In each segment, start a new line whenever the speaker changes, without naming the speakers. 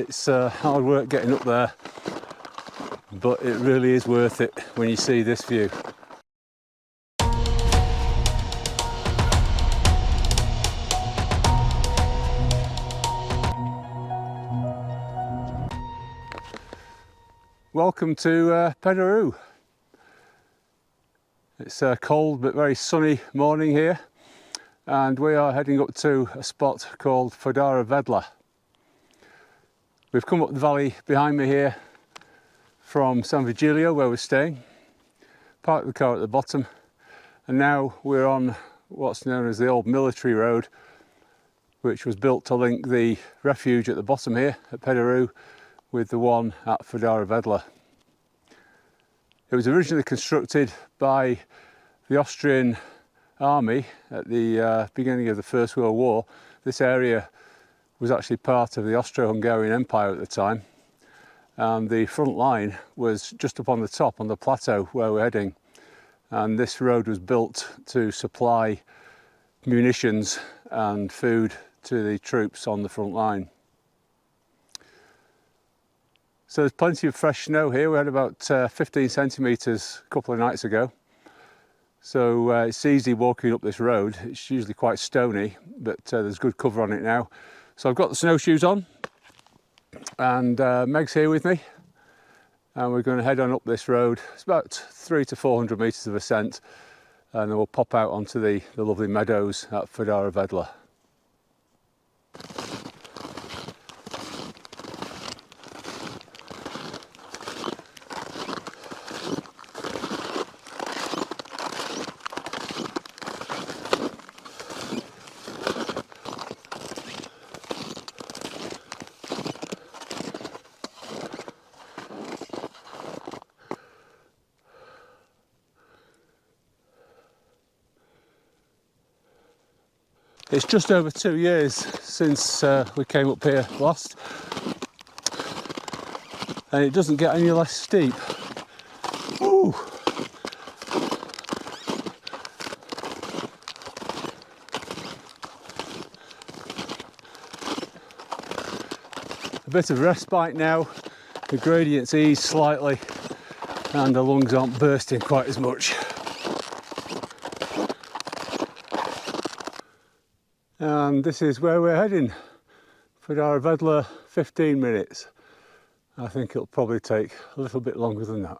It's hard work getting up there, but it really is worth it when you see this view. Welcome to Pederü. It's a cold but very sunny morning here, and we are heading up to a spot called Fodara Vedla. We've come up the valley behind me here from San Vigilio, where we're staying, parked the car at the bottom, and now we're on what's known as the old military road, which was built to link the refuge at the bottom here at Pederü with the one at Fodara Vedla. It was originally constructed by the Austrian army at the beginning of the First World War. This area was actually part of the Austro-Hungarian Empire at the time, and the front line was just up on the top, on the plateau where we're heading, and this road was built to supply munitions and food to the troops on the front line. So there's plenty of fresh snow here. We had about 15 centimetres a couple of nights ago. So it's easy walking up this road. It's usually quite stony, but there's good cover on it now. So I've got the snowshoes on, and Meg's here with me. And we're going to head on up this road. It's about 300 to 400 metres of ascent, and then we'll pop out onto the lovely meadows at Fodara Vedla. It's just over 2 years since we came up here last, and it doesn't get any less steep. Ooh. A bit of respite now, the gradients ease slightly and the lungs aren't bursting quite as much. And this is where we're heading. Fodara Vedla, 15 minutes. I think it'll probably take a little bit longer than that.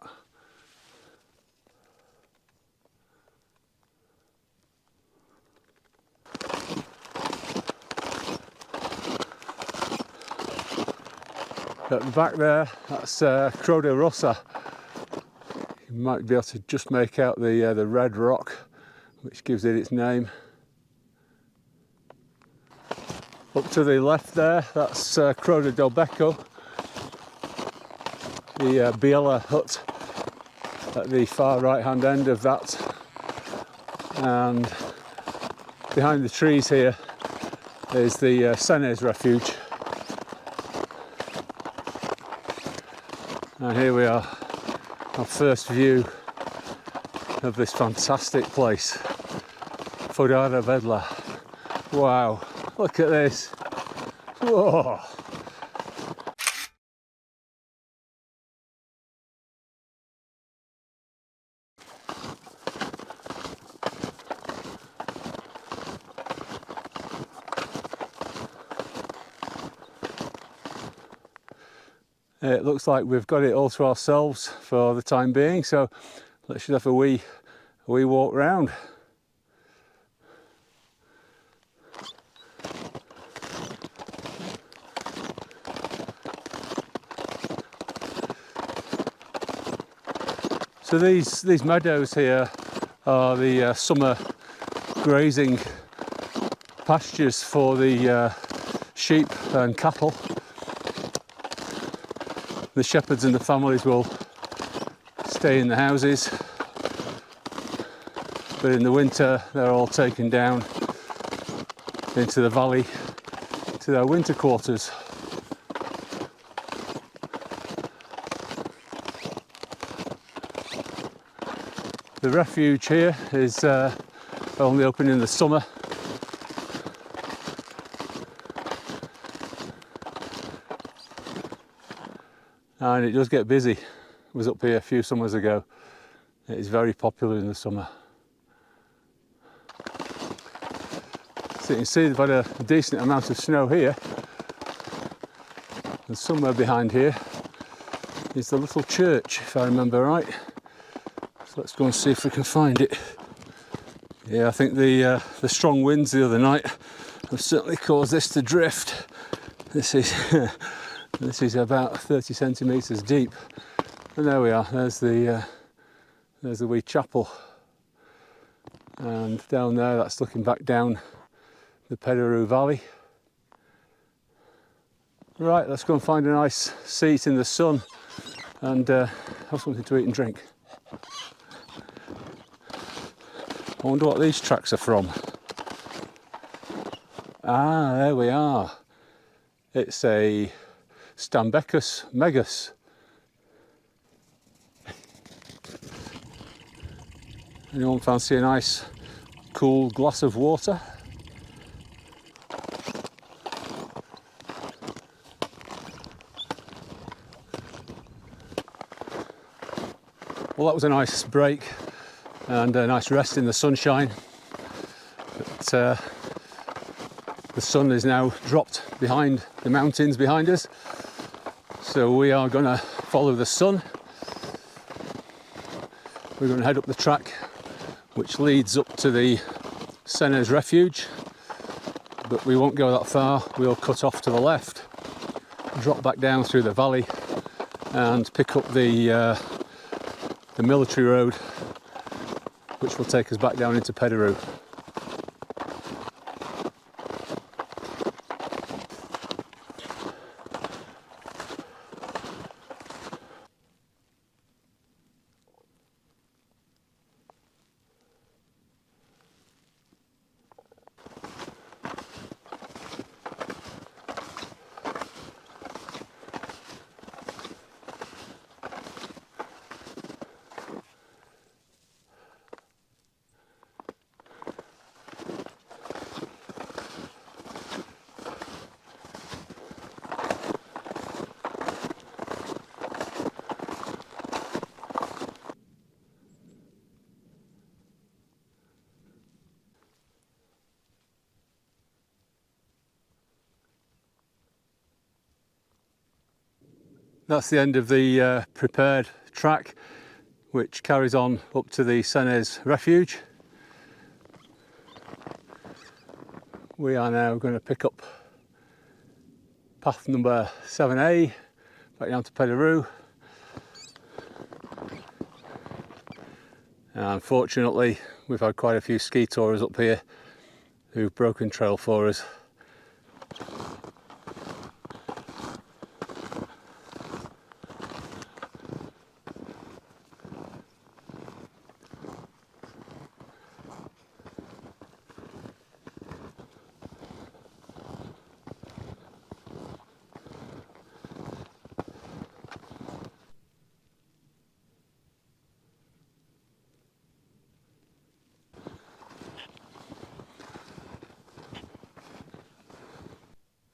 At the back there, that's Croda Rossa. You might be able to just make out the red rock, which gives it its name. Up to the left there, that's Croda del Becco, the Biella hut at the far right hand end of that. And behind the trees here is the Tamersc refuge. And here we are, our first view of this fantastic place, Fodara Vedla. Wow. Look at this. Whoa. It looks like we've got it all to ourselves for the time being, so let's just have a wee walk round. So these meadows here are the summer grazing pastures for the sheep and cattle. The shepherds and the families will stay in the houses, but in the winter they're all taken down into the valley to their winter quarters. The refuge here is only open in the summer. and it does get busy. I was up here a few summers ago. It is very popular in the summer. So you can see they've had a decent amount of snow here, and somewhere behind here is the little church, if I remember right. So let's go and see if we can find it. Yeah, I think the strong winds the other night have certainly caused this to drift. This is this is about 30 centimetres deep, and there we are. There's the wee chapel, and down there that's looking back down the Pederü Valley. Right, let's go and find a nice seat in the sun and have something to eat and drink. I wonder what these tracks are from. Ah, there we are. It's a Stambecus megas. Anyone fancy a nice cool glass of water? Well, that was a nice break and a nice rest in the sunshine. But, the sun is now dropped behind the mountains behind us, so we are going to follow the sun. We're going to head up the track which leads up to the Tamersc refuge, but we won't go that far. We'll cut off to the left, drop back down through the valley and pick up the military road, which will take us back down into Pederü. That's the end of the prepared track, which carries on up to the Tamersc refuge. We are now going to pick up path number 7A back down to Pederü. Unfortunately, we've had quite a few ski tourers up here who've broken trail for us.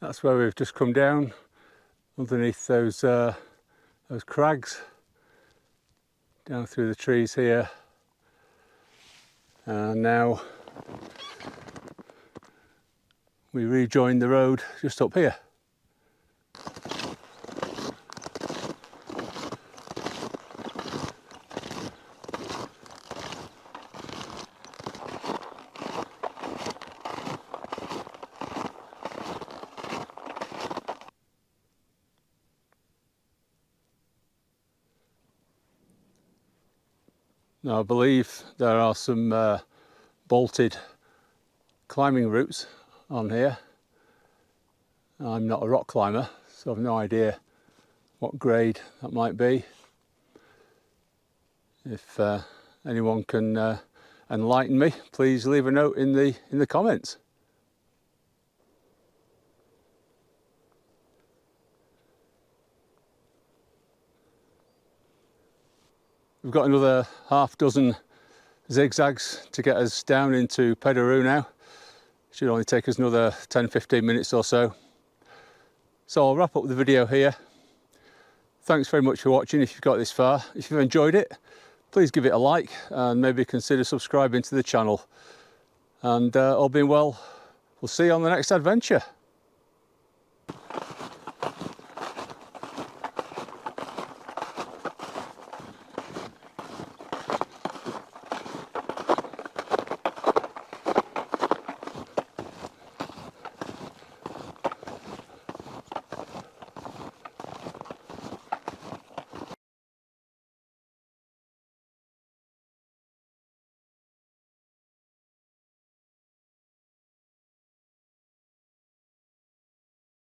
That's where we've just come down, underneath those crags, down through the trees here, and now we rejoin the road just up here. Now I believe there are some bolted climbing routes on here. I'm not a rock climber, so I've no idea what grade that might be. If anyone can enlighten me, please leave a note in the comments. We've got another half dozen zigzags to get us down into Pederü now. Should only take us another 10-15 minutes or so. So I'll wrap up the video here. Thanks very much for watching if you've got this far. If you've enjoyed it, please give it a like and maybe consider subscribing to the channel. And all being well, we'll see you on the next adventure.